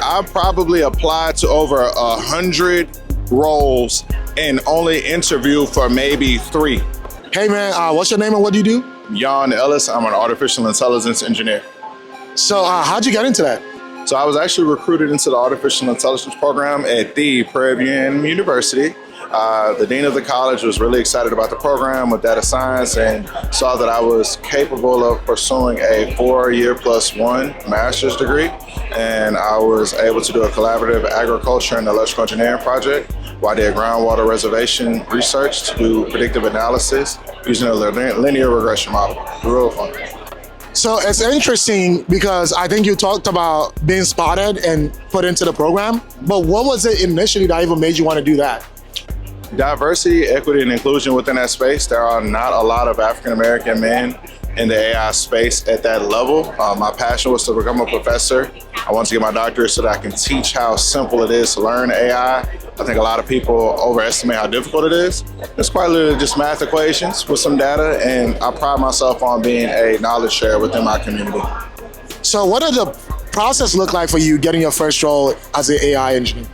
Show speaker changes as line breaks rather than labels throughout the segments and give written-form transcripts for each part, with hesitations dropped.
I probably applied to over 100 roles and only interviewed for maybe 3.
Hey man, what's your name and what do you do?
Yohn Ellis, I'm an artificial intelligence engineer.
So how'd you get into that?
So I was actually recruited into the artificial intelligence program at the Prairie View University. The dean of the college was really excited about the program with data science and saw that I was capable of pursuing a 4-year plus 1 master's degree. And I was able to do a collaborative agriculture and electrical engineering project where I did groundwater reservation research to do predictive analysis using a linear regression model. Real fun.
So it's interesting because I think you talked about being spotted and put into the program, but what was it initially that even made you want to do that?
Diversity, equity, and inclusion within that space. There are not a lot of African-American men in the AI space at that level. My passion was to become a professor. I wanted to get my doctorate so that I can teach how simple it is to learn AI. I think a lot of people overestimate how difficult it is. It's quite literally just math equations with some data, and I pride myself on being a knowledge sharer within my community.
So what did the process look like for you getting your first role as an AI engineer?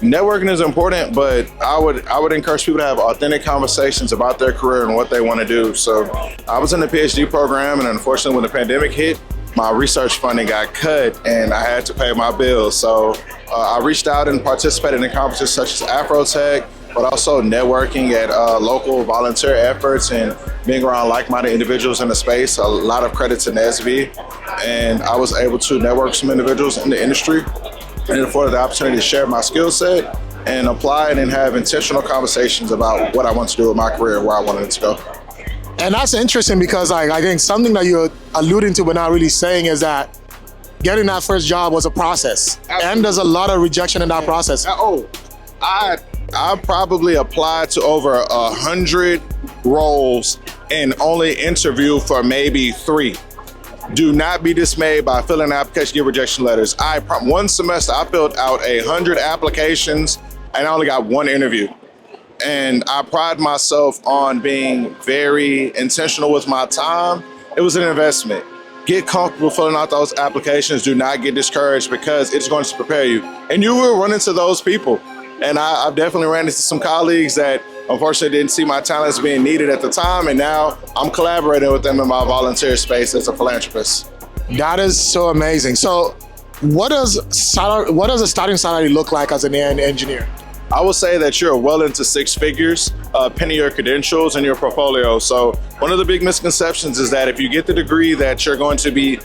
Networking is important, but I would encourage people to have authentic conversations about their career and what they want to do. So I was in the PhD program, and unfortunately when the pandemic hit, my research funding got cut and I had to pay my bills. So I reached out and participated in conferences such as AfroTech, but also networking at local volunteer efforts and being around like-minded individuals in the space. A lot of credit to NSV, and I was able to network some individuals in the industry and afforded the opportunity to share my skill set and apply it and have intentional conversations about what I want to do with my career, where I wanted it to go.
And that's interesting because I think something that you're alluding to but not really saying is that getting that first job was a process. Absolutely. And there's a lot of rejection in that process.
I probably applied to over 100 roles and only interviewed for maybe 3. Do not be dismayed by filling an application, get rejection letters. One semester, I filled out 100 applications and I only got 1 interview. And I pride myself on being very intentional with my time. It was an investment. Get comfortable filling out those applications. Do not get discouraged because it's going to prepare you. And you will run into those people. And I've definitely ran into some colleagues that unfortunately didn't see my talents being needed at the time, and now I'm collaborating with them in my volunteer space as a philanthropist.
That is so amazing. So what does a starting salary look like as an AI engineer?
I would say that you're well into 6 figures, pending your credentials and your portfolio. So one of the big misconceptions is that if you get the degree that you're going to be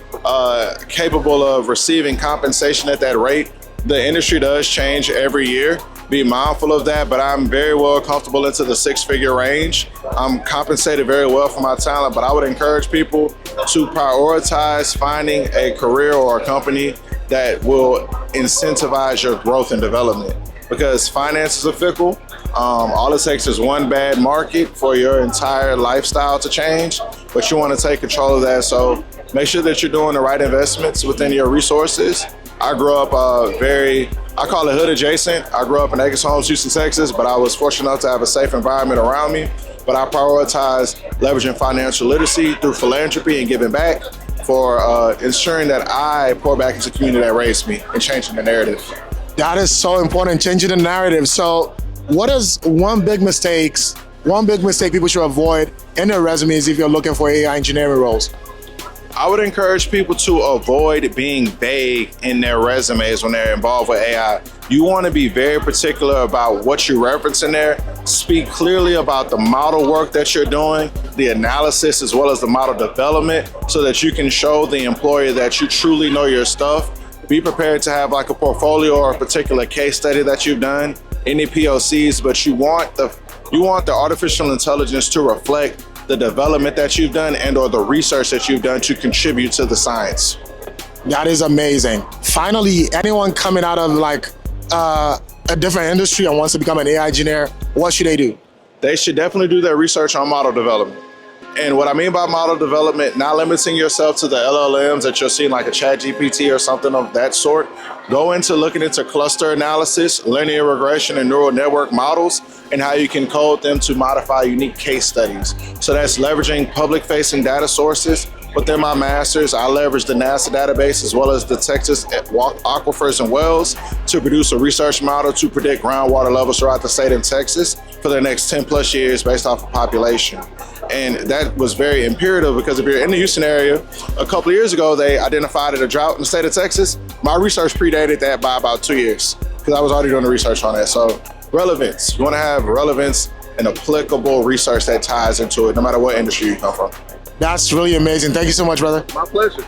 capable of receiving compensation at that rate. The industry does change every year. Be mindful of that, but I'm very well comfortable into the 6-figure range. I'm compensated very well for my talent, but I would encourage people to prioritize finding a career or a company that will incentivize your growth and development, because finances are fickle. All it takes is one bad market for your entire lifestyle to change, but you want to take control of that. So make sure that you're doing the right investments within your resources. I grew up I call it hood adjacent. I grew up in Acres Homes, Houston, Texas, but I was fortunate enough to have a safe environment around me. But I prioritize leveraging financial literacy through philanthropy and giving back for ensuring that I pour back into the community that raised me and changing the narrative.
That is so important, changing the narrative. So what is one big mistake people should avoid in their resumes if you're looking for AI engineering roles?
I would encourage people to avoid being vague in their resumes when they're involved with AI. You want to be very particular about what you reference in there. Speak clearly about the model work that you're doing, the analysis, as well as the model development, so that you can show the employer that you truly know your stuff. Be prepared to have like a portfolio or a particular case study that you've done, any POCs, but you want the artificial intelligence to reflect the development that you've done and or the research that you've done to contribute to the science.
That is amazing. Finally, anyone coming out of like a different industry and wants to become an AI engineer, what should they do?
They should definitely do their research on model development. And what I mean by model development, not limiting yourself to the LLMs that you're seeing like a ChatGPT or something of that sort. Go into looking into cluster analysis, linear regression, and neural network models, and how you can code them to modify unique case studies. So that's leveraging public-facing data sources, within my master's, I leveraged the NASA database as well as the Texas aquifers and wells to produce a research model to predict groundwater levels throughout the state of Texas for the next 10 plus years based off of population. And that was very imperative because if you're in the Houston area, a couple of years ago, they identified a drought in the state of Texas. My research predated that by about 2 years because I was already doing the research on that. So relevance, you want to have relevance and applicable research that ties into it, no matter what industry you come from.
That's really amazing. Thank you so much, brother.
My pleasure.